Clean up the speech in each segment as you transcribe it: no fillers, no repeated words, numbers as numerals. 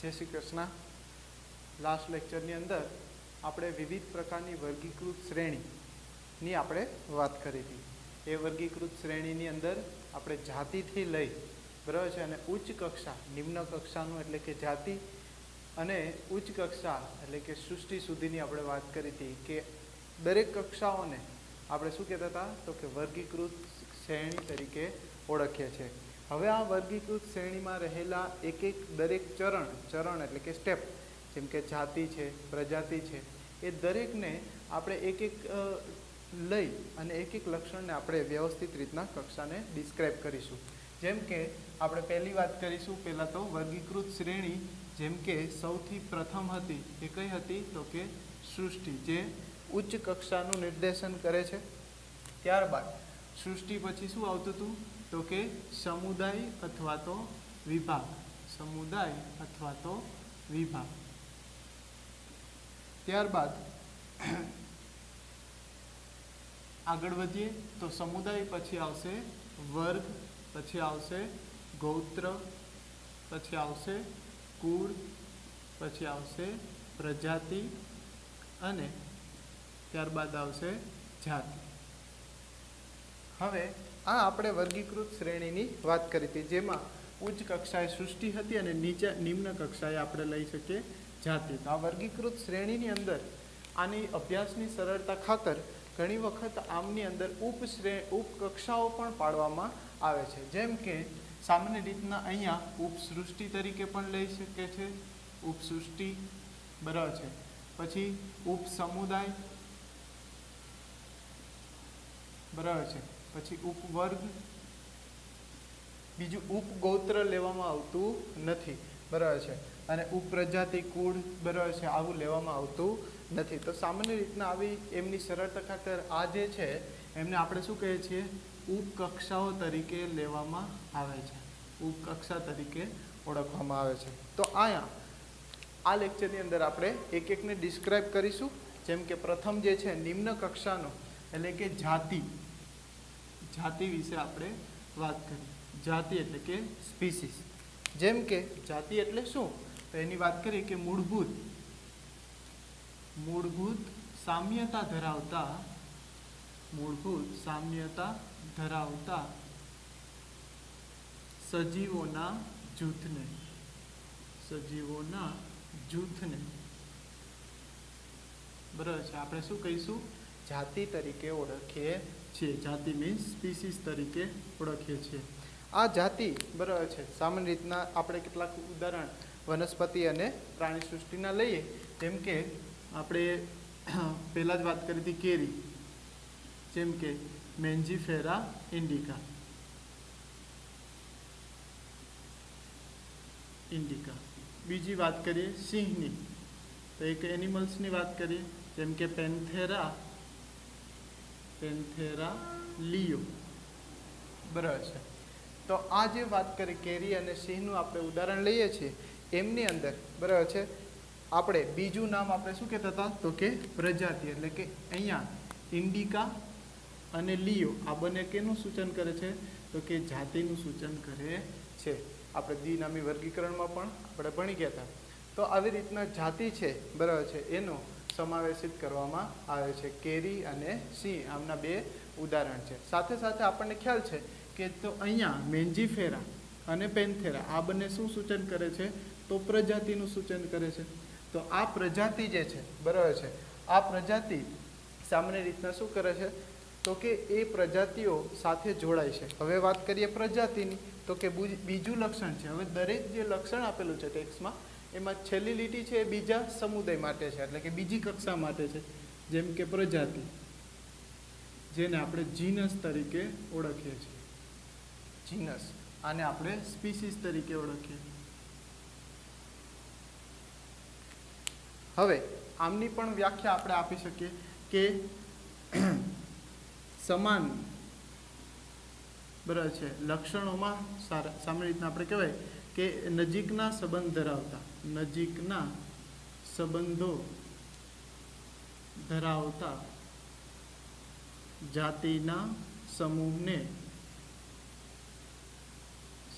જય શ્રી કૃષ્ણ. લાસ્ટ લેક્ચરની અંદર આપણે વિવિધ પ્રકારની વર્ગીકૃત શ્રેણીની આપણે વાત કરી હતી. એ વર્ગીકૃત શ્રેણીની અંદર આપણે જાતિથી લઈ બરાબર છે અને ઉચ્ચ કક્ષા નિમ્ન કક્ષાનું એટલે કે જાતિ અને ઉચ્ચ કક્ષા એટલે કે સૃષ્ટિ સુધીની આપણે વાત કરી હતી કે દરેક કક્ષાઓને આપણે શું કહેતા હતા તો કે વર્ગીકૃત શ્રેણી તરીકે ઓળખીએ છીએ. હવે આ વર્ગીકૃત શ્રેણીમાં રહેલા દરેક ચરણ એટલે કે સ્ટેપ, જેમ કે જાતિ છે, પ્રજાતિ છે, એ દરેકને આપણે એક લઈ અને એક લક્ષણને આપણે વ્યવસ્થિત રીતના કક્ષાને ડિસ્ક્રાઇબ કરીશું. જેમ કે આપણે પહેલી વાત કરીશું પહેલાં તો વર્ગીકૃત શ્રેણી, જેમ કે સૌથી પ્રથમ હતી એ કઈ હતી તો કે સૃષ્ટિ, જે ઉચ્ચ કક્ષાનું નિર્દેશન કરે છે. ત્યારબાદ સૃષ્ટિ પછી શું આવતું હતું તો કે સમુદાય અથવા તો વિભાગ, સમુદાય અથવા તો વિભાગ. ત્યારબાદ આગળ વધીએ તો સમુદાય પછી આવશે વર્ગ, પછી આવશે ગોત્ર, પછી આવશે કુળ, પછી આવશે પ્રજાતિ અને ત્યારબાદ આવશે જાતિ. હવે આ આપણે વર્ગીકૃત શ્રેણીની વાત કરી હતી, જેમાં ઉચ્ચ કક્ષાએ સૃષ્ટિ હતી અને નિમ્ન કક્ષાએ આપણે લઈ શકીએ જાતિ. તો આ વર્ગીકૃત શ્રેણીની અંદર આની અભ્યાસની સરળતા ખાતર ઘણી વખત આમની અંદર ઉપકક્ષાઓ પણ પાડવામાં આવે છે. જેમ કે સામાન્ય રીતના અહીંયા ઉપસૃષ્ટિ તરીકે પણ લઈ શકે છે, ઉપસૃષ્ટિ બરાબર છે. પછી ઉપસમુદાય બરાબર છે. પછી ઉપવર્ગ, બીજું ઉપગોત્ર લેવામાં આવતું નથી બરાબર છે, અને ઉપપ્રજાતિ કુળ બરાબર છે, આવું લેવામાં આવતું નથી. તો સામાન્ય રીતના આવી એમની સરળતા ખાતર આ જે છે એમને આપણે શું કહીએ છીએ ઉપકક્ષાઓ તરીકે લેવામાં આવે છે, ઉપકક્ષા તરીકે ઓળખવામાં આવે છે. તો અહીંયા આ લેક્ચરની અંદર આપણે એકને ડિસ્ક્રાઇબ કરીશું. જેમ કે પ્રથમ જે છે નિમ્ન કક્ષાનો એટલે કે જાતિ, જાતિ વિશે આપણે વાત કરી. જાતિ એટલે કે સ્પીસીસ. જેમ કે જાતિ એટલે શું તો એની વાત કરીએ કે મૂળભૂત સામ્યતા ધરાવતા સજીવોના જૂથને બરાબર છે આપણે શું કહીશું જાતિ તરીકે ઓળખીએ છીએ. જાતિ મીન્સ સ્પીસીસ તરીકે ઓળખીએ છીએ. આ જાતિ બરાબર છે સામાન્ય રીતના આપણે કેટલાક ઉદાહરણ વનસ્પતિ અને પ્રાણી સૃષ્ટિના લઈએ. જેમ કે આપણે પહેલાં જ વાત કરી હતી કેરી, જેમ કે મેન્જીફેરા ઇન્ડિકા. બીજી વાત કરીએ સિંહની, તો એક એનિમલ્સની વાત કરીએ જેમ કે પેન્થેરા લિયો બરાબર છે. તો આ જે વાત કરી કેરી અને સિંહનું આપણે ઉદાહરણ લઈએ છીએ, એમની અંદર બરાબર છે આપણે બીજું નામ આપણે શું કહેતા હતા તો કે પ્રજાતિ, એટલે કે અહીંયા ઇન્ડિકા અને લિયો આ બંને કેનું સૂચન કરે છે તો કે જાતિનું સૂચન કરે છે. આપણે દ્વિનામી વર્ગીકરણમાં પણ આપણે ભણી ગયા હતા. તો આવી રીતના જાતિ છે બરાબર છે એનો સમાવેશિત કરવામાં આવે છે. કેરી અને સિંહ આમના બે ઉદાહરણ છે. સાથે સાથે આપણને ખ્યાલ છે કે તો અહીંયા મેન્જીફેરા અને પેન્થેરા આ બંને શું સૂચન કરે છે તો પ્રજાતિનું સૂચન કરે છે. તો આ પ્રજાતિ જે છે બરાબર છે, આ પ્રજાતિ સામાન્ય રીતના શું કરે છે તો કે એ પ્રજાતિઓ સાથે જોડાય છે. હવે વાત કરીએ પ્રજાતિની તો કે બીજું લક્ષણ છે. હવે દરેક જે લક્ષણ આપેલું છે ટેક્સ્ટમાં એમાં છેલ્લી લીટી છે એ બીજા સમુદાય માટે છે, એટલે કે બીજી કક્ષા માટે છે. જેમ કે પ્રજાતિ, જેને આપણે જીનસ તરીકે ઓળખીએ છીએ. જીનસ આને આપણે સ્પીસીસ તરીકે ઓળખીએ. હવે આમની પણ વ્યાખ્યા આપણે આપી શકીએ કે સમાન બરાબર છે લક્ષણોમાં સામાન્ય રીતના આપણે કહેવાય કે નજીકના સંબંધો ધરાવતા જાતિના સમૂહને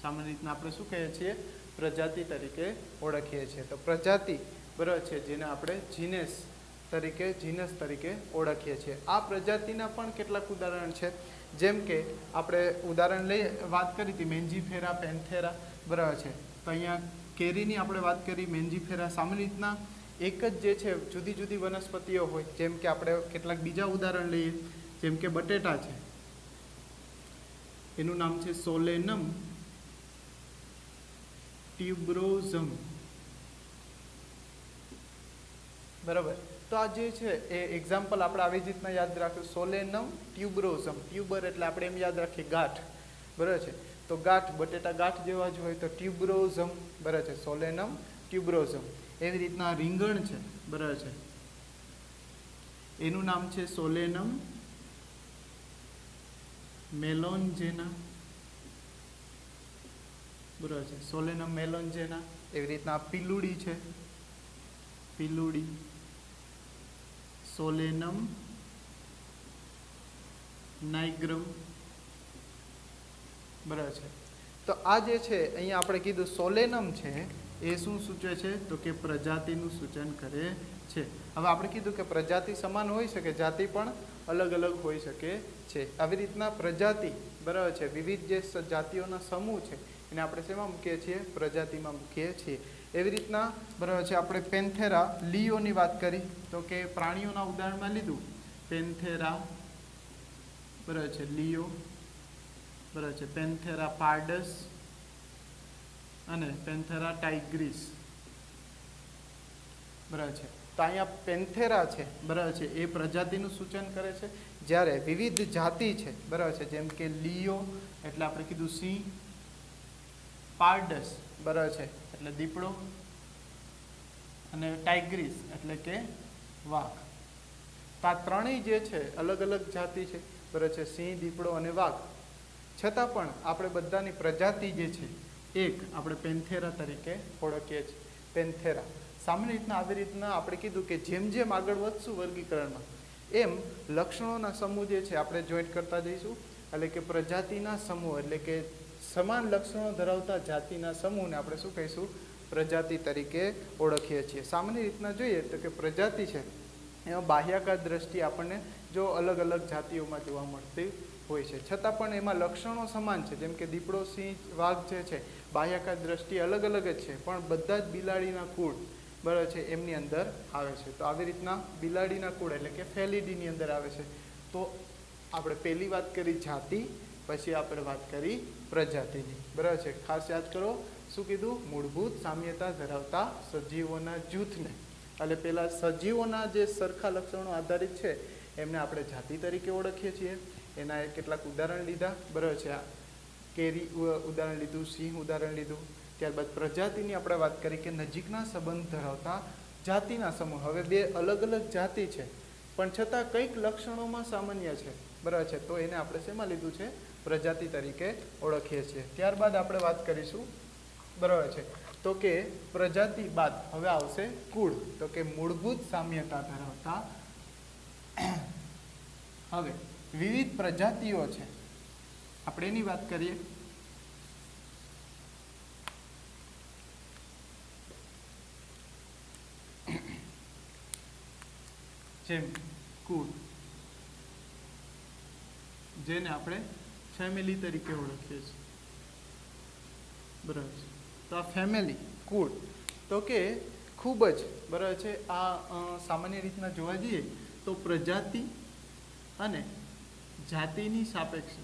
સામાન્ય રીતના આપણે શું કહીએ છીએ પ્રજાતિ તરીકે ઓળખીએ છીએ. તો પ્રજાતિ બરાબર છે જેને આપણે જીનસ તરીકે ઓળખીએ છીએ. આ પ્રજાતિના પણ કેટલાક ઉદાહરણ છે. જેમ કે આપણે ઉદાહરણ લઈએ, વાત કરી હતી મેન્જીફેરા, પેન્થેરા બરાબર છે. તો અહીંયા કેરીની આપણે વાત કરી, મેન્જીફેરા. સામાન્ય રીતના એક જ જે છે જુદી જુદી વનસ્પતિઓ હોય. જેમ કે આપણે કેટલાક બીજા ઉદાહરણ લઈએ, જેમ કે બટેટા છે, એનું નામ છે સોલેનમ ટ્યુબરોઝમ બરાબર. તો આ જે છે એ એક્ઝામ્પલ આપણે આવી જ રીતના યાદ રાખ્યું, સોલેનમ ટ્યુબરોઝમ. ટ્યુબર એટલે આપણે એમ યાદ રાખીએ ગાંઠ બરાબર છે. તો ગાંઠ, બટેટા ગાંઠ જેવા જ હોય, તો ટ્યુબરોઝમ બરાબર છે, સોલેનમ ટ્યુબરોઝમ. એવી રીતના રીંગણ છે બરાબર છે, એનું નામ છે સોલેનમ મેલોન્જેના બરાબર છે, સોલેનમ મેલોન્જેના. એવી રીતના પીલુડી છે, પીલુડી, સોલેનમ નાઇગ્રમ બરાબર છે. તો આ જે છે અહીંયા આપણે કીધું સોલેનમ છે એ શું સૂચવે છે? તો કે પ્રજાતિનું સૂચન કરે છે. હવે આપણે કીધું કે પ્રજાતિ સમાન હોઈ શકે, જાતિ પણ અલગ અલગ હોઈ શકે છે. આવી રીતના પ્રજાતિ બરાબર છે, વિવિધ જે જાતિઓના સમૂહ છે એને આપણે શેમાં મૂકીએ છીએ? પ્રજાતિમાં મૂકીએ છીએ. એવી રીતના બરાબર છે આપણે પેન્થેરા, લીઓની વાત કરી, તો કે પ્રાણીઓના ઉદાહરણમાં લીધું પેન્થેરા બરાબર છે, લીઓ બરાબર છે, પેન્થેરા પાર્ડસ અને પેન્થેરા ટાઇગ્રીસ બરાબર છે. તો અહીંયા પેન્થેરા છે બરાબર છે એ પ્રજાતિનું સૂચન કરે છે, જ્યારે વિવિધ જાતિ છે બરાબર છે, જેમ કે લીઓ એટલે આપણે કીધું સિંહ, પાર્ડસ બરાબર છે એટલે દીપડો, અને ટાઇગ્રીસ એટલે કે વાઘ. તો આ ત્રણેય જે છે અલગ અલગ જાતિ છે બરાબર છે, સિંહ, દીપડો અને વાઘ. છતાં પણ આપણે બધાની પ્રજાતિ જે છે એક આપણે પેન્થેરા તરીકે ઓળખીએ છીએ. પેન્થેરા સામાન્ય રીતના આવી રીતના આપણે કીધું કે જેમ જેમ આગળ વધશું વર્ગીકરણમાં, એમ લક્ષણોના સમૂહ જે છે આપણે જોઈન્ટ કરતા જઈશું. એટલે કે પ્રજાતિના સમૂહ એટલે કે સમાન લક્ષણો ધરાવતા જાતિના સમૂહને આપણે શું કહીશું? પ્રજાતિ તરીકે ઓળખીએ છીએ. સામાન્ય રીતના જોઈએ તો કે પ્રજાતિ છે એમાં બાહ્યાકાર દ્રષ્ટિએ આપણને જો અલગ અલગ જાતિઓમાં જોવા મળતી હોય છે, છતાં પણ એમાં લક્ષણો સમાન છે. જેમ કે દીપડો, સિંહ, વાઘ જે છે બાહ્યાકાર દ્રષ્ટિએ અલગ અલગ જ છે, પણ બધા જ બિલાડીના કુળ બરાબર છે એમની અંદર આવે છે. તો આવી રીતના બિલાડીના કુળ એટલે કે ફેલિડીની અંદર આવે છે. તો આપણે પહેલી વાત કરી જાતિ, પછી આપણે વાત કરી પ્રજાતિની બરાબર છે. ખાસ યાદ કરો શું કીધું? મૂળભૂત સામ્યતા ધરાવતા સજીવોના જૂથને, એટલે પેલા સજીવોના જે સરખા લક્ષણો આધારિત છે એમને આપણે જાતિ તરીકે ઓળખીએ છીએ. એના કેટલાક ઉદાહરણ લીધા બરાબર છે. કેરી ઉદાહરણ લીધું, સિંહ ઉદાહરણ લીધું. ત્યારબાદ પ્રજાતિની આપણે વાત કરી કે નજીકના સંબંધ ધરાવતા જાતિના સમૂહ. હવે બે અલગ અલગ જાતિ છે પણ છતાં કંઈક લક્ષણોમાં સામાન્ય છે બરાબર છે, તો એને આપણે શેમાં લીધું છે? પ્રજાતિ તરીકે ઓળખીએ છીએ. ત્યારબાદ આપણે વાત કરીશું બરાબર છે, તો કે પ્રજાતિ બાદ હવે આવશે કુળ. તો કે મૂળભૂત સામ્યતા ધરાવતા હવે વિવિધ પ્રજાતિઓ છે આપણે એની વાત કરીએ. જેમ કુળ, જેને આપણે ફેમિલી તરીકે ઓળખીએ છીએ બરાબર છે. તો આ ફેમિલી, કુળ, તો કે ખૂબ જ બરાબર છે આ સામાન્ય રીતના જોવા જઈએ તો પ્રજાતિ અને જાતિની સાપેક્ષે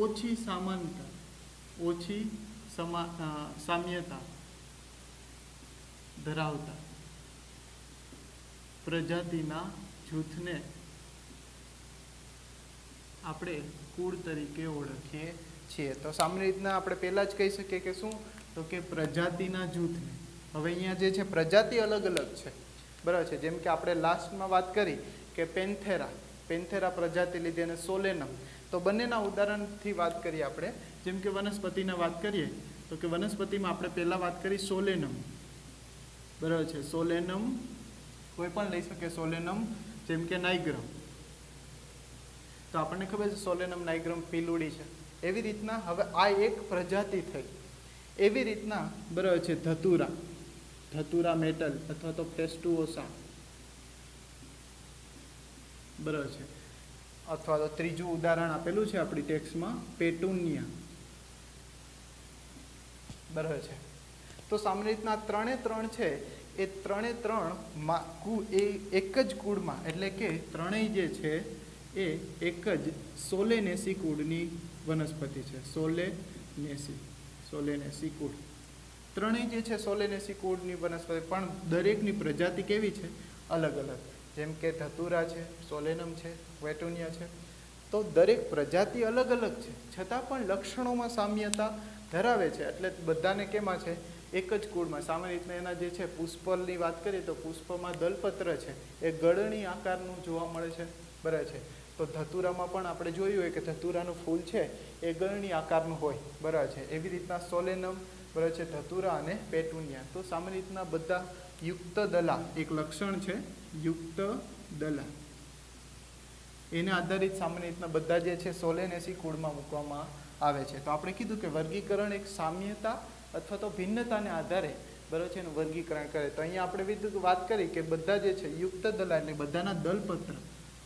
ઓછી સમાનતા, ઓછી સામ્યતા ધરાવતા પ્રજાતિના જૂથને આપણે કુળ તરીકે ઓળખીએ છીએ. તો સામાન્ય રીતના આપણે પહેલાં જ કહી શકીએ કે શું? તો કે પ્રજાતિના જૂથને. હવે અહીંયા જે છે પ્રજાતિ અલગ અલગ છે બરાબર છે. જેમ કે આપણે લાસ્ટમાં વાત કરી કે પેન્થેરા પ્રજાતિ લીધી અને સોલેનમ. તો બંનેના ઉદાહરણથી વાત કરીએ આપણે. જેમ કે વનસ્પતિના વાત કરીએ તો કે વનસ્પતિમાં આપણે પહેલાં વાત કરી સોલેનમ બરાબર છે. સોલેનમ કોઈ પણ લઈ શકે, સોલેનમ જેમ કે નાઇગ્રમ. તો આપણને ખબર છે સોલેનમ નાઇગ્રમ પીલુડી છે એવી રીતના હવે આ એક પ્રજાતિ થઈ. એવી રીતના બરાબર છે ધતુરા મેટલ અથવા તો ફેસ્ટુઓસા બરાબર છે, અથવા તો ત્રીજું ઉદાહરણ આપેલું છે આપણી ટેક્સ્ટમાં પેટુનિયા બરાબર છે. તો સામાન્ય રીતના ત્રણે ત્રણ છે એ ત્રણે ત્રણ એ એક જ કુળમાં એટલે કે ત્રણેય જે છે એ એક જ સોલેનેસી કુળની વનસ્પતિ છે. સોલેનેસી કુળ ત્રણેય જે છે સોલેનેસી કુળની વનસ્પતિ, પણ દરેકની પ્રજાતિ કેવી છે? અલગ અલગ. જેમ કે ધતુરા છે, સોલેનમ છે, પેટુનિયા છે, તો દરેક પ્રજાતિ અલગ અલગ છે, છતાં પણ લક્ષણોમાં સામ્યતા ધરાવે છે. એટલે બધાને કેમાં છે? એક જ કુળમાં. સામાન્ય રીતના એના જે છે પુષ્પની વાત કરીએ તો પુષ્પમાં દલપત્ર છે એ ગળણી આકારનું જોવા મળે છે બરાબર છે. તો ધતુરામાં પણ આપણે જોયું હોય કે ધતુરાનું ફૂલ છે એ ગળણી આકારનું હોય બરાબર છે. એવી રીતના સોલેનમ બરાબર છે, ધતુરા અને પેટુનિયા. તો સામાન્ય રીતના બધા યુક્ત દલા એક લક્ષણ છે, યુક્ત દલા એને આધારિત સામાન્ય રીતના બધા જે છે સોલેનેસી કુળમાં મૂકવામાં આવે છે. તો આપણે કીધું કે વર્ગીકરણ એક સામ્યતા અથવા તો ભિન્નતાને આધારે બરાબર છે એનું વર્ગીકરણ કરે. તો અહીંયા આપણે વાત કરી કે બધા જે છે યુક્ત દલા એટલે બધાના દલપત્ર,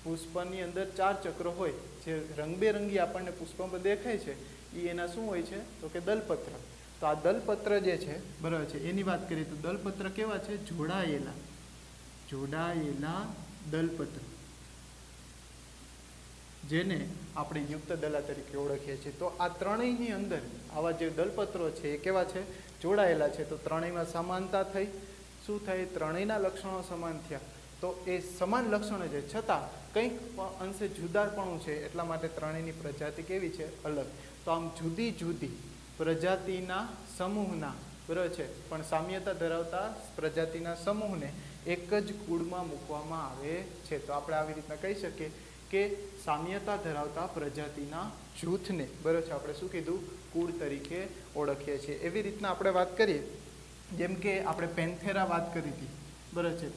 પુષ્પની અંદર 4 ચક્રો હોય જે રંગબેરંગી આપણને પુષ્પમાં દેખાય છે એ એના શું હોય છે? તો કે દલપત્ર. તો આ દલપત્ર જે છે બરાબર છે એની વાત કરીએ તો દલપત્ર કેવા છે? જોડાયેલા દલપત્ર, જેને આપણે યુક્ત દલા તરીકે ઓળખીએ છીએ. તો આ ત્રણેયની અંદર આવા જે દલપત્રો છે એ કેવા છે? જોડાયેલા છે. તો ત્રણેયમાં સમાનતા થઈ. શું થઈ? ત્રણેયના લક્ષણો સમાન થયા. તો એ સમાન લક્ષણો છે છતાં કંઈક અંશે જુદાપણું છે, એટલા માટે ત્રણેયની પ્રજાતિ કેવી છે? અલગ. તો આમ જુદી જુદી પ્રજાતિના સમૂહના બરાબર છે પણ સામ્યતા ધરાવતા પ્રજાતિના સમૂહને એક જ કુળમાં મૂકવામાં આવે છે. તો આપણે આવી રીતના કહી શકીએ કે સામ્યતા ધરાવતા પ્રજાતિના જૂથને બરાબર છે આપણે શું કીધું? કુળ તરીકે ઓળખીએ છીએ. એવી રીતના આપણે વાત કરીએ જેમ કે આપણે પેન્થેરા વાત કરી હતી બરાબર છે.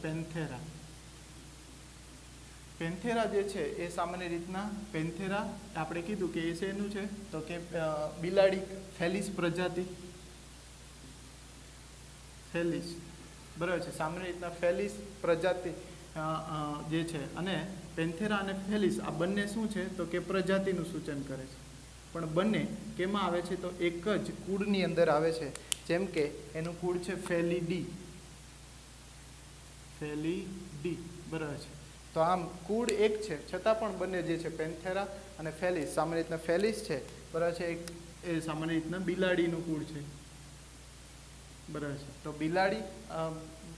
પેન્થેરા જે છે એ સામાન્ય રીતના પેન્થેરા આપણે કીધું કે એ શેનું છે? તો કે બિલાડી ફેલિસ પ્રજાતિ, ફેલિસ બરાબર છે. સામાન્ય રીતના ફેલિસ પ્રજાતિ જે છે અને પેન્થેરા અને ફેલિસ આ બંને શું છે? તો કે પ્રજાતિનું સૂચન કરે છે, પણ બંને કેમાં આવે છે? તો એક જ કુળની અંદર આવે છે. જેમ કે એનું કુળ છે ફેલિડી બરાબર છે. તો આમ કુળ એક છે છતાં પણ બંને જે છે પેન્થેરા અને ફેલિસ, સામાન્ય રીતના ફેલિસ છે બરાબર છે એ સામાન્ય રીતના બિલાડીનું કુળ છે બરાબર છે. તો બિલાડી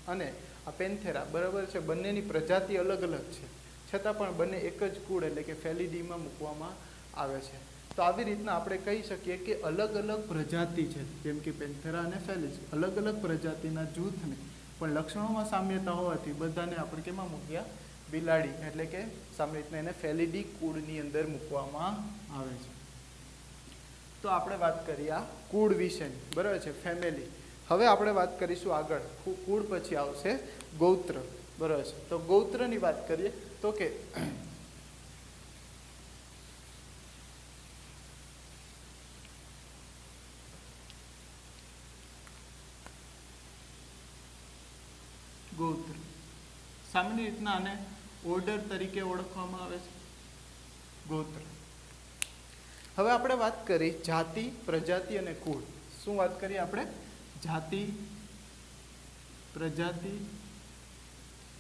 અને આ પેન્થેરા બરાબર છે બંનેની પ્રજાતિ અલગ અલગ છે, છતાં પણ બંને એક જ કુળ એટલે કે ફેલિડીમાં મૂકવામાં આવે છે. તો આવી રીતના આપણે કહી શકીએ કે અલગ અલગ પ્રજાતિ છે, જેમ કે પેન્થેરા અને ફેલિસ અલગ અલગ પ્રજાતિના જૂથને પણ લક્ષણોમાં સામ્યતા હોવાથી બધાને આપણે કેમાં મૂક્યા? બિલાડી એટલે કે સામાન્ય રીતના એને ફેલિડી કુળની અંદર મૂકવામાં આવે છે. તો આપણે વાત કરીએ આ કુળ વિશેની બરાબર છે, ફેમિલી. હવે આપણે વાત કરીશું આગળ કુળ પછી આવશે ગોત્ર બરાબર છે. તો ગોત્રની વાત કરીએ તો કે ગોત્ર સામાન્ય રીતના આને ઓર્ડર તરીકે ઓળખવામાં આવે છે, ગોત્ર. હવે આપણે વાત કરી જાતિ, પ્રજાતિ અને કુળ. શું વાત કરીએ આપણે? જાતિ, પ્રજાતિ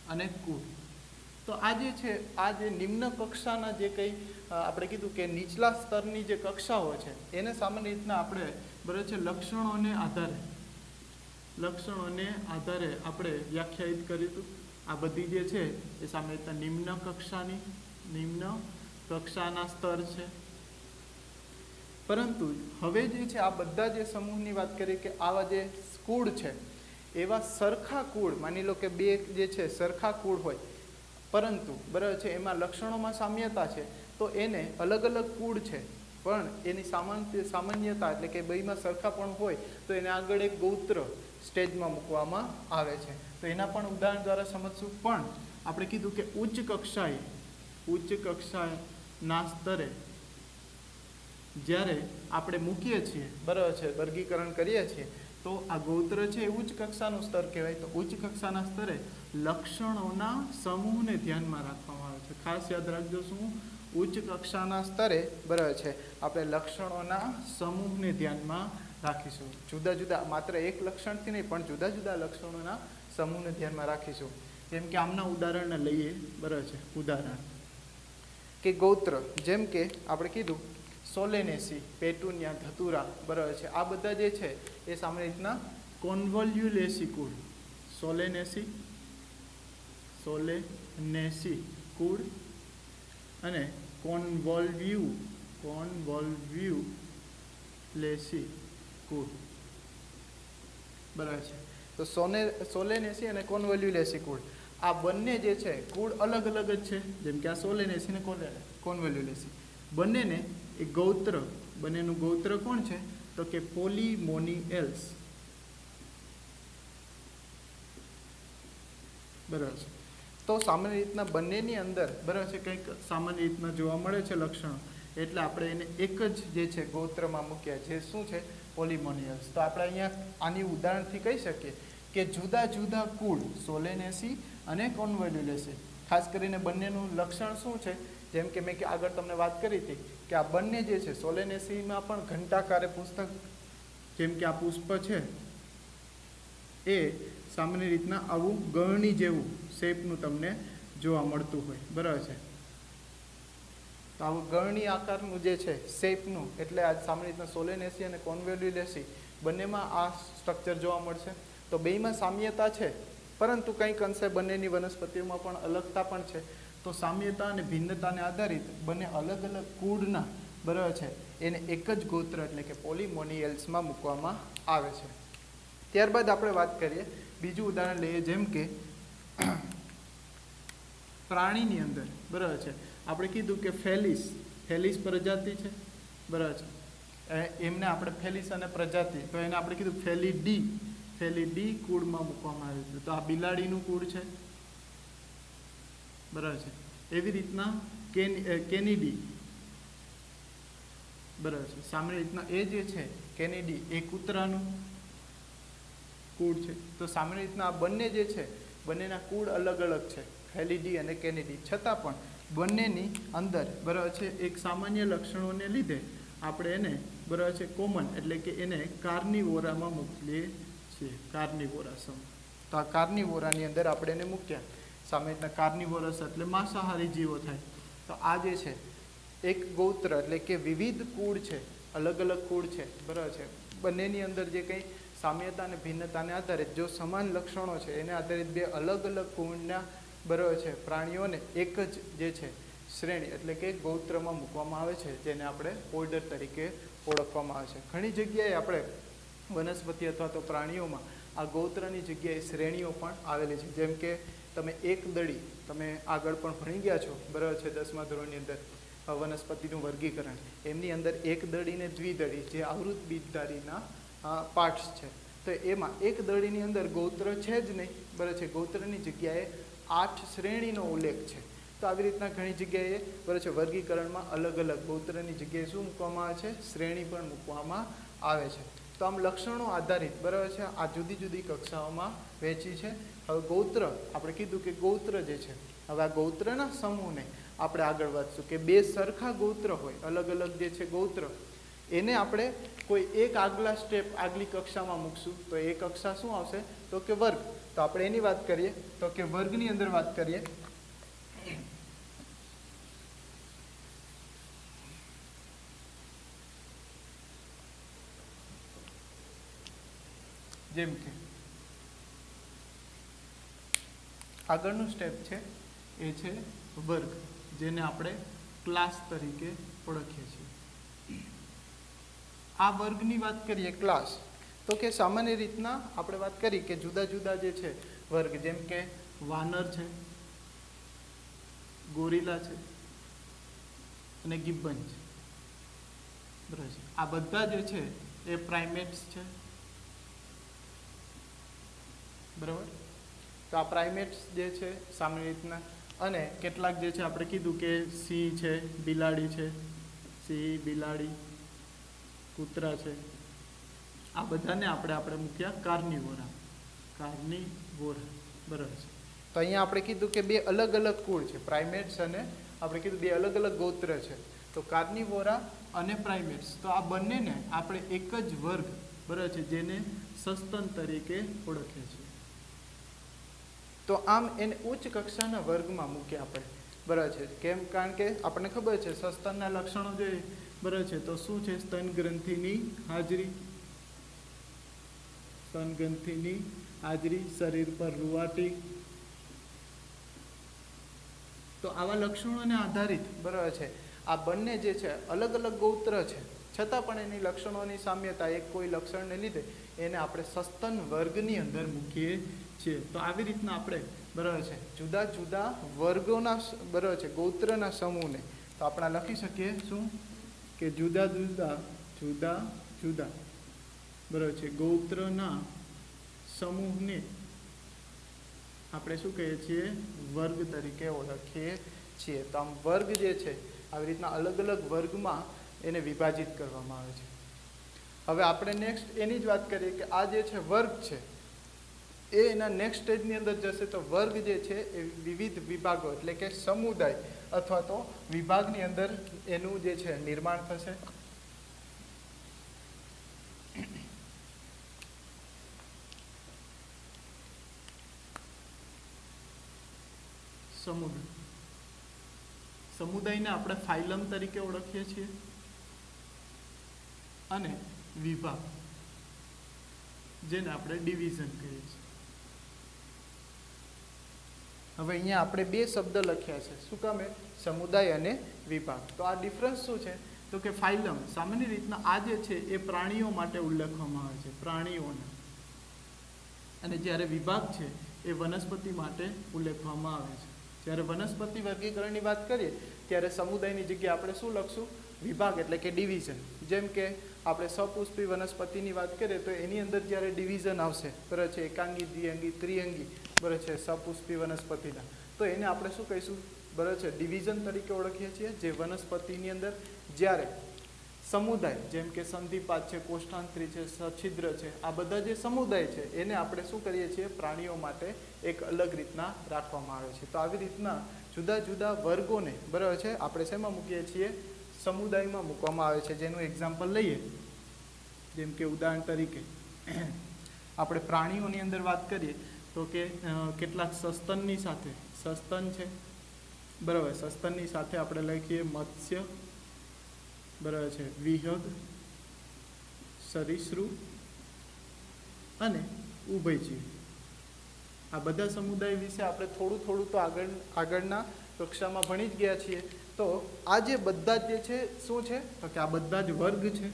અને કુળ. તો આ જે છે આ જે નિમ્ન કક્ષાના જે કંઈ આપણે કીધું કે નીચલા સ્તરની જે કક્ષાઓ છે એને સામાન્ય રીતના આપણે બરાબર છે લક્ષણોને આધારે આપણે વ્યાખ્યાયિત કર્યું હતું. આ બધી જે છે એ સામાન્ય રીતના નિમ્ન કક્ષાના સ્તર છે. પરંતુ હવે જે છે આ બધા જે સમૂહની વાત કરીએ કે આવા જે કુળ છે એવા સરખા કુળ, માની લો કે બે જે છે સરખા કુળ હોય પરંતુ બરાબર છે એમાં લક્ષણોમાં સામ્યતા છે તો એને અલગ અલગ કુળ છે પણ એની સામાન્યતા એટલે કે બેમાં સરખા પણ હોય તો એને આગળ એક ગોત્ર સ્ટેજમાં મૂકવામાં આવે છે. તો એના પણ ઉદાહરણ દ્વારા સમજશું. પણ આપણે કીધું કે ઉચ્ચ કક્ષાના સ્તરે જ્યારે આપણે મૂકીએ છીએ બરાબર છે, વર્ગીકરણ કરીએ છીએ, તો આ ગૌત્ર છે એ ઉચ્ચ કક્ષાનું સ્તર કહેવાય. તો ઉચ્ચ કક્ષાના સ્તરે લક્ષણોના સમૂહને ધ્યાનમાં રાખવામાં આવે છે. ખાસ યાદ રાખજો, શું ઉચ્ચ કક્ષાના સ્તરે બરાબર છે આપણે લક્ષણોના સમૂહને ધ્યાનમાં રાખીશું. જુદા જુદા, માત્ર એક લક્ષણથી નહીં પણ જુદા જુદા લક્ષણોના સમૂહને ધ્યાનમાં રાખીશું. જેમ કે આમના ઉદાહરણને લઈએ બરાબર છે. ઉદાહરણ કે ગૌત્ર, જેમ કે આપણે કીધું સોલેનેસી, પેટુનિયા, ધતુરા બરાબર છે, આ બધા જે છે એ સામાન્ય રીતના કોન્વોલ્યુલેસી કુળ, સોલેનેસી કુળ અને કોન્વોલ્યુલેસી કુળ બરાબર છે. તો સોલેનેસી અને કોન્વોલ્યુલેસી કુળ, આ બંને જે છે કુળ અલગ અલગ જ છે. જેમ કે આ સોલેનેસી અને કોન્વોલ્યુલેસી, બંનેને એ ગૌત્ર, બંનેનું ગૌત્ર કોણ છે તો કે પોલીમોનિયલ્સ બરાબર છે. તો સામાન્ય રીતના બંનેની અંદર બરાબર છે કંઈક સામાન્ય રીતના જોવા મળે છે લક્ષણો, એટલે આપણે એને એક જ જે છે ગૌત્રમાં મૂક્યા, જે શું છે પોલીમોનિયલ્સ. તો આપણે અહીંયા આની ઉદાહરણથી કહી શકીએ કે જુદા જુદા કુળ સોલેનેસી અને કોન્વોલ્યુલેસી, ખાસ કરીને બંનેનું લક્ષણ શું છે, જેમ કે મેં આગળ તમને વાત કરી હતી કે આ બંને જે છે સોલેનેસીમાં પણ ઘંટાકારે પુસ્તક, જેમ કે આ પુષ્પ છે એ સામાન્ય રીતના આવું ગળણી જેવું શેપનું તમને જોવા મળતું હોય બરાબર છે. તો આવું ગળણી આકારનું જે છે શેપનું, એટલે આ સામાન્ય રીતના સોલેનેસી અને કોન્વોલ્યુલેસી બંનેમાં આ સ્ટ્રક્ચર જોવા મળશે. તો બેયમાં સામ્યતા છે, પરંતુ કંઈક અંશે બંનેની વનસ્પતિઓમાં પણ અલગતા પણ છે. તો સામ્યતા અને ભિન્નતાને આધારિત બંને અલગ અલગ કુળના બરાબર છે એને એક જ ગોત્ર એટલે કે પોલીમોનિયલ્સમાં મૂકવામાં આવે છે. ત્યારબાદ આપણે વાત કરીએ, બીજું ઉદાહરણ લઈએ, જેમ કે પ્રાણીની અંદર બરાબર છે આપણે કીધું કે ફેલિસ પ્રજાતિ છે બરાબર છે, એમને આપણે ફેલિસ અને પ્રજાતિ, તો એને આપણે કીધું ફેલિડી કુળમાં મૂકવામાં આવે છે. તો આ બિલાડીનું કુળ છે બરાબર છે. એવી રીતના કેનિડી બરાબર છે, સામાન્ય રીતના એ જે છે કેનિડી એ કૂતરાનું કુળ છે. તો સામાન્ય રીતના આ બંને જે છે બંનેના કુળ અલગ અલગ છે, ફેલિડી અને કેનિડી, છતાં પણ બંનેની અંદર બરાબર છે એક સામાન્ય લક્ષણોને લીધે આપણે એને બરાબર છે કોમન એટલે કે એને કાર્નિવોરામાં મૂકીએ છીએ, કાર્નિવોરા સમૂહ. તો આ કાર્નિવોરાની અંદર આપણે એને મૂક્યા. સામાન્ય રીતના કાર્નિવોરસ એટલે માંસાહારી જીવો થાય. તો આ જે છે એક ગૌત્ર એટલે કે વિવિધ કુળ છે, અલગ અલગ કુળ છે બરાબર છે. બંનેની અંદર જે કંઈ સામ્યતા અને ભિન્નતાને આધારિત જો સમાન લક્ષણો છે એને આધારિત બે અલગ અલગ કુળના બરાબર છે પ્રાણીઓને એક જ જે છે શ્રેણી એટલે કે ગૌત્રમાં મૂકવામાં આવે છે, જેને આપણે ઓર્ડર તરીકે ઓળખવામાં આવે છે. ઘણી જગ્યાએ આપણે વનસ્પતિ અથવા તો પ્રાણીઓમાં આ ગૌત્રની જગ્યાએ શ્રેણીઓ પણ આવેલી છે. જેમ કે તમે એક દળી, તમે આગળ પણ ભણી ગયા છો બરાબર છે 10મા ધોરણની અંદર વનસ્પતિનું વર્ગીકરણ, એમની અંદર એક દળી ને દ્વિદળી જે આવૃત બીજધારીના પાર્ટ્સ છે, તો એમાં એક દળીની અંદર ગૌત્ર છે જ નહીં બરાબર છે, ગૌત્રની જગ્યાએ 8 શ્રેણીનો ઉલ્લેખ છે. તો આવી રીતના ઘણી જગ્યાએ બરાબર છે વર્ગીકરણમાં અલગ અલગ ગૌત્રની જગ્યાએ શું મૂકવામાં આવે છે, શ્રેણી પણ મૂકવામાં આવે છે. તો આમ લક્ષણો આધારિત બરાબર છે આ જુદી જુદી કક્ષાઓમાં વહેંચી છે. હવે ગૌત્ર આપણે કીધું કે ગૌત્ર જે છે, હવે આ ગૌત્રના સમૂહને આપણે આગળ વધશું કે બે સરખા ગૌત્ર હોય, અલગ અલગ જે છે ગૌત્ર, એને આપણે કોઈ એક આગલા સ્ટેપ આગલી કક્ષામાં મૂકશું. તો એ કક્ષા શું આવશે તો કે વર્ગ. તો આપણે એની વાત કરીએ તો કે વર્ગની અંદર વાત કરીએ જેમ કે આગળનું સ્ટેપ છે એ છે વર્ગ, જેને આપણે ક્લાસ તરીકે ઓળખીએ છીએ. આ વર્ગની વાત કરીએ ક્લાસ, તો કે સામાન્ય રીતના આપણે વાત કરી કે જુદા જુદા જે છે વર્ગ, જેમ કે વાનર છે, ગોરીલા છે અને ગિબ્બન છે બરાબર છે. આ બધા જે છે એ પ્રાઇમેટ્સ છે બરાબર. તો આ પ્રાઇમેટ્સ જે છે સામાન્ય રીતના, અને કેટલાક જે છે આપણે કીધું કે સિંહ છે, બિલાડી છે, સિંહ, બિલાડી કૂતરા છે, આ બધાને આપણે મૂક્યા કાર્નિવોરા, બરાબર છે. તો અહીંયા આપણે કીધું કે બે અલગ અલગ કુળ છે, પ્રાઇમેટ્સ અને આપણે કીધું બે અલગ અલગ ગોત્ર છે. તો કાર્નિવોરા અને પ્રાઇમેટ્સ, તો આ બંનેને આપણે એક જ વર્ગ, બરાબર છે, જેને સસ્તન તરીકે ઓળખીએ છીએ. તો આમ એને ઉચ્ચ કક્ષાના વર્ગમાં મૂક્યા આપણે, બરાબર છે. કેમ? કારણ કે આપણને ખબર છે સસ્તનના લક્ષણો જોઈએ, બરાબર છે. તો શું છે? સ્તન ગ્રંથિની હાજરી, શરીર પર રૂવાટી. તો આવા લક્ષણોને આધારિત, બરાબર છે, આ બંને જે છે અલગ અલગ ગોત્ર છે, છતાં પણ એની લક્ષણોની સામ્યતા એક કોઈ લક્ષણને લીધે એને આપણે સસ્તન વર્ગની અંદર મૂકીએ છીએ. તો આવી રીતના આપણે, બરાબર છે, જુદા જુદા વર્ગોના, બરાબર છે, ગોત્રના સમૂહને તો આપણે લખી શકીએ શું કે જુદા જુદા, બરાબર છે, ગોત્રના સમૂહને આપણે શું કહીએ છીએ? વર્ગ તરીકે ઓળખીએ છીએ. તો આમ વર્ગ જે છે આવી રીતના અલગ અલગ વર્ગમાં એને વિભાજિત કરવામાં આવે છે. હવે આપણે નેક્સ્ટ એની જ વાત કરીએ કે આ જે છે વર્ગ છે એ એના નેક્સ્ટ સ્ટેજની અંદર જશે. તો વર્ગ જે છે એ વિવિધ વિભાગો એટલે કે સમુદાય અથવા તો વિભાગની અંદર એનું જે છે નિર્માણ થશે. સમુદાયને આપણે ફાઇલમ તરીકે ઓળખીએ છીએ અને વિભાગ જેને આપણે ડિવિઝન કહીએ છીએ. હવે અહીંયા આપણે બે શબ્દ લખ્યા છે. શું કામે? સમુદાય અને વિભાગ. તો આ ડિફરન્સ શું છે? તો કે ફાઇલમ સામાન્ય રીતના આ જે છે એ પ્રાણીઓ માટે ઉલ્લેખવામાં આવે છે, પ્રાણીઓના, અને જ્યારે વિભાગ છે એ વનસ્પતિ માટે ઉલ્લેખવામાં આવે છે. જ્યારે વનસ્પતિ વર્ગીકરણની વાત કરીએ ત્યારે સમુદાયની જગ્યાએ આપણે શું લખશું? વિભાગ એટલે કે ડિવિઝન. જેમ કે આપણે સપુષ્પી વનસ્પતિની વાત કરીએ તો એની અંદર જ્યારે ડિવિઝન આવશે, બરાબર છે, એકાંગી, દ્વિઅંગી, ત્રિઅંગી, બરાબર છે, સપુષ્પી વનસ્પતિના, તો એને આપણે શું કહીશું? બરાબર છે, ડિવિઝન તરીકે ઓળખીએ છીએ. જે વનસ્પતિની અંદર જ્યારે સમુદાય જેમ કે સંધિપાત છે, કોષ્ઠાંતરી છે, સછિદ્ર છે, આ બધા જે સમુદાય છે એને આપણે શું કરીએ છીએ? પ્રાણીઓ માટે એક અલગ રીતના રાખવામાં આવે છે. તો આવી રીતના જુદા જુદા વર્ગોને, બરાબર છે, આપણે શેમાં મૂકીએ છીએ? સમુદાયમાં મૂકવામાં આવે છે. જેનું એક્ઝામ્પલ લઈએ, જેમ કે ઉદાહરણ તરીકે આપણે પ્રાણીઓની અંદર વાત કરીએ તો કે કેટલાક સસ્તનની સાથે, સસ્તન છે, બરાબર, સસ્તનની સાથે આપણે લખીએ મત્સ્ય, બરાબર છે, વિહગ, સરીસૃપ અને ઉભયજીવ. આ બધા સમુદાય વિશે આપણે થોડું તો આગળના કક્ષામાં ભણી જ ગયા છીએ. તો આ જે બધા જે છે શું છે? તો કે આ બધા જ વર્ગ છે.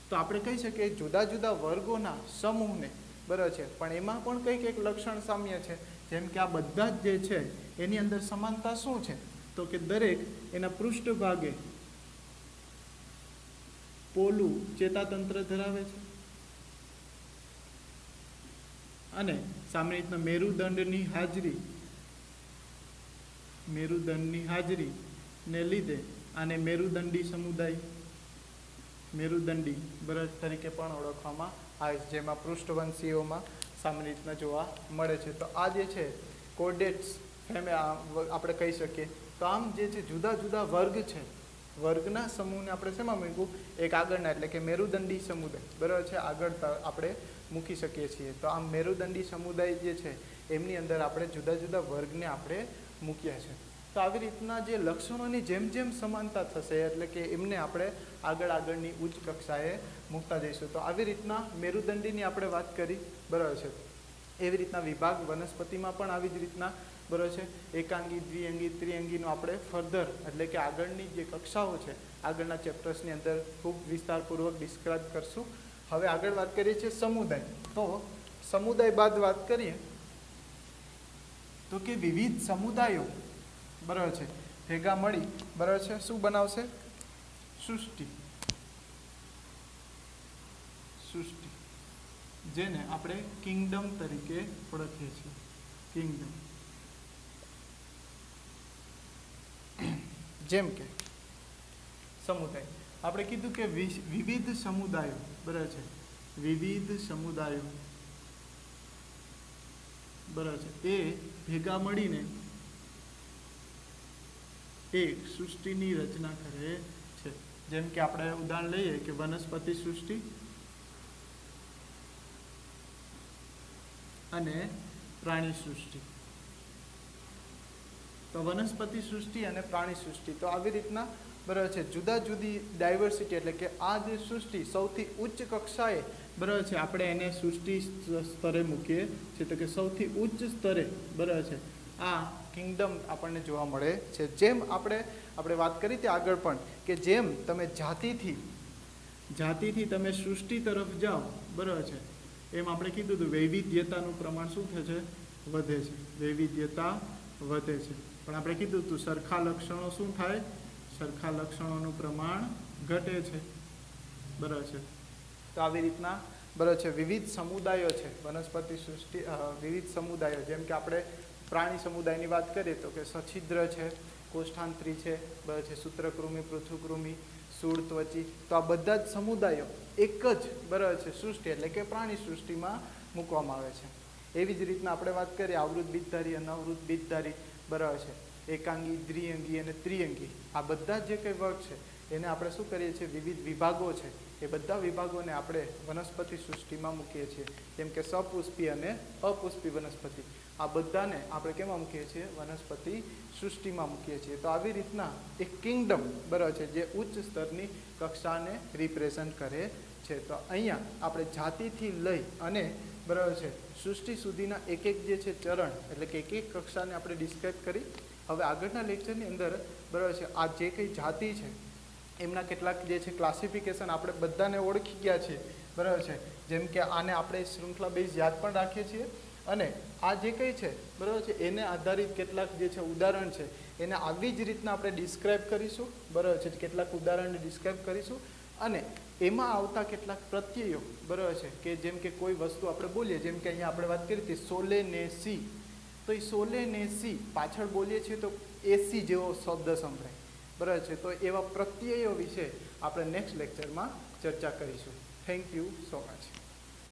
તો આપણે કહી શકીએ જુદા જુદા વર્ગોના સમૂહને, બરાબર છે, પણ એમાં પણ કંઈક એક લક્ષણ સામ્ય છે. જેમ કે આ બધા જ જે છે એની અંદર સમાનતા શું છે? તો કે દરેક એના પૃષ્ઠભાગે પોલું ચેતાતંત્ર ધરાવે છે અને સામાન્ય રીતના મેરુદંડની હાજરીને લીધે આને મેરુદંડી સમુદાય, મેરુદંડી, બરાબર, તરીકે પણ ઓળખવામાં આવે છે, જેમાં પૃષ્ઠવંશીઓમાં સામાન્ય રીતના જોવા મળે છે. તો આ જે છે કોર્ડેટ્સ આપણે કહી શકીએ. તો આમ જે છે જુદા જુદા વર્ગ છે, વર્ગના સમૂહને આપણે શેમાં મૂકવું? એક આગળના એટલે કે મેરુદંડી સમુદાય, બરાબર છે, આગળ આપણે મૂકી શકીએ છીએ. તો આમ મેરુદંડી સમુદાય જે છે એમની અંદર આપણે જુદા જુદા વર્ગને આપણે મૂક્યા છે. તો આવી રીતના જે લક્ષણોની જેમ જેમ સમાનતા થશે એટલે કે એમને આપણે આગળની ઉચ્ચ કક્ષાએ મૂકતા જઈશું. તો આવી રીતના મેરુદંડીની આપણે વાત કરી, બરાબર છે. એવી રીતના વિભાગ વનસ્પતિમાં પણ આવી જ રીતના, બરાબર છે, એકાંગી, દ્વિઅંગી, ત્રિઅંગીનો આપણે ફર્ધર એટલે કે આગળની જે કક્ષાઓ છે આગળના ચેપ્ટર્સની અંદર ખૂબ વિસ્તારપૂર્વક ડિસ્ક્રાઇબ કરશું. હવે આગળ વાત કરીએ છીએ સમુદાય. તો સમુદાય બાદ વાત કરીએ તો કે વિવિધ સમુદાયો, બરાબર છે, ભેગા મળી, બરાબર છે, શું બનાવશે? સૃષ્ટિ, જેને આપણે કિંગડમ તરીકે ઓળખીએ છીએ. કિંગડમ. જેમ કે સમુદાય, આપણે કીધું કે વિવિધ સમુદાયો, બરાબર છે, વિવિધ સમુદાયો, બરાબર છે, એ ભેગા મળીને એક સૃષ્ટિની રચના કરે છે. જેમ કે આપણે ઉદાહરણ લઈએ કે વનસ્પતિ સૃષ્ટિ અને પ્રાણી સૃષ્ટિ. તો વનસ્પતિ સૃષ્ટિ અને પ્રાણી સૃષ્ટિ, તો આવી રીતના બરાબર છે જુદા જુદી ડાયવર્સિટી, એટલે કે આ જે સૃષ્ટિ સૌથી ઉચ્ચ કક્ષાએ બરાબર છે આપણે એને સૃષ્ટિ સ્તરે મૂકીએ છીએ. તો કે સૌથી ઉચ્ચ સ્તરે બરાબર છે આ કિંગડમ આપણને જોવા મળે છે. જેમ આપણે વાત કરી હતી આગળ પણ કે જેમ તમે જાતિથી તમે સૃષ્ટિ તરફ જાઓ, બરાબર છે, એમ આપણે કીધું હતું વૈવિધ્યતાનું પ્રમાણ શું થાય છે? વધે છે. વૈવિધ્યતા વધે છે. પણ આપણે કીધું હતું સરખા લક્ષણો શું થાય? સરખા લક્ષણોનું પ્રમાણ ઘટે છે. બરાબર છે. તો આવી રીતના બરાબર છે વિવિધ સમુદાયો છે વનસ્પતિ સૃષ્ટિ, વિવિધ સમુદાયો, જેમ કે આપણે પ્રાણી સમુદાયની વાત કરીએ તો કે સછિદ્ર છે, કોષ્ઠાંત્રી છે, બરાબર છે, સૂત્રકૃમિ, પૃથુકૃમિ, સૂળત્વચી. તો આ બધા જ સમુદાયો એક જ બરાબર છે સૃષ્ટિ એટલે કે પ્રાણી સૃષ્ટિમાં મૂકવામાં આવે છે. એવી જ રીતના આપણે વાત કરીએ આવૃત બીજધારી, અનાવૃત બીજધારી, બરાબર છે, એકાંગી, દ્વિઅંગી અને ત્રિઅંગી. આ બધા જે કંઈ વર્ગ છે એને આપણે શું કરીએ છીએ? વિવિધ વિભાગો છે, એ બધા વિભાગોને આપણે વનસ્પતિ સૃષ્ટિમાં મૂકીએ છીએ. જેમ કે સપુષ્પી અને અપુષ્પી વનસ્પતિ, આ બધાને આપણે કેમાં મૂકીએ છીએ? વનસ્પતિ સૃષ્ટિમાં મૂકીએ છીએ. તો આવી રીતના એક કિંગડમ બરાબર છે જે ઉચ્ચ સ્તરની કક્ષાને રિપ્રેઝન્ટ કરે છે. તો અહીંયા આપણે જાતિથી લઈ અને બરાબર છે સૃષ્ટિ સુધીના એક જે છે ચરણ, એટલે કે એક કક્ષાને આપણે ડિસ્ક્રાઇબ કરી. હવે આગળના લેક્ચરની અંદર બરાબર છે આ જે કંઈ જાતિ છે એમના કેટલાક જે છે ક્લાસિફિકેશન આપણે બધાને ઓળખી ગયા છીએ, બરાબર છે. જેમ કે આને આપણે શૃંખલા બેઝ યાદ પણ રાખીએ છીએ, અને આ જે કંઈ છે બરાબર છે એને આધારિત કેટલાક જે છે ઉદાહરણ છે એને આવી જ રીતના આપણે ડિસ્ક્રાઇબ કરીશું, બરાબર છે. કેટલાક ઉદાહરણને ડિસ્ક્રાઇબ કરીશું અને એમાં આવતા કેટલાક પ્રત્યયો, બરાબર છે, કે જેમ કે કોઈ વસ્તુ આપણે બોલીએ, જેમ કે અહીંયા આપણે વાત કરી હતી સોલેનેસી, તો એ સોલેનેસી પાછળ બોલીએ છીએ તો એસી જેવો શબ્દ સંભળાય, બરાબર છે. તો એવા પ્રત્યયો વિશે આપણે નેક્સ્ટ લેક્ચરમાં ચર્ચા કરીશું. Thank you so much.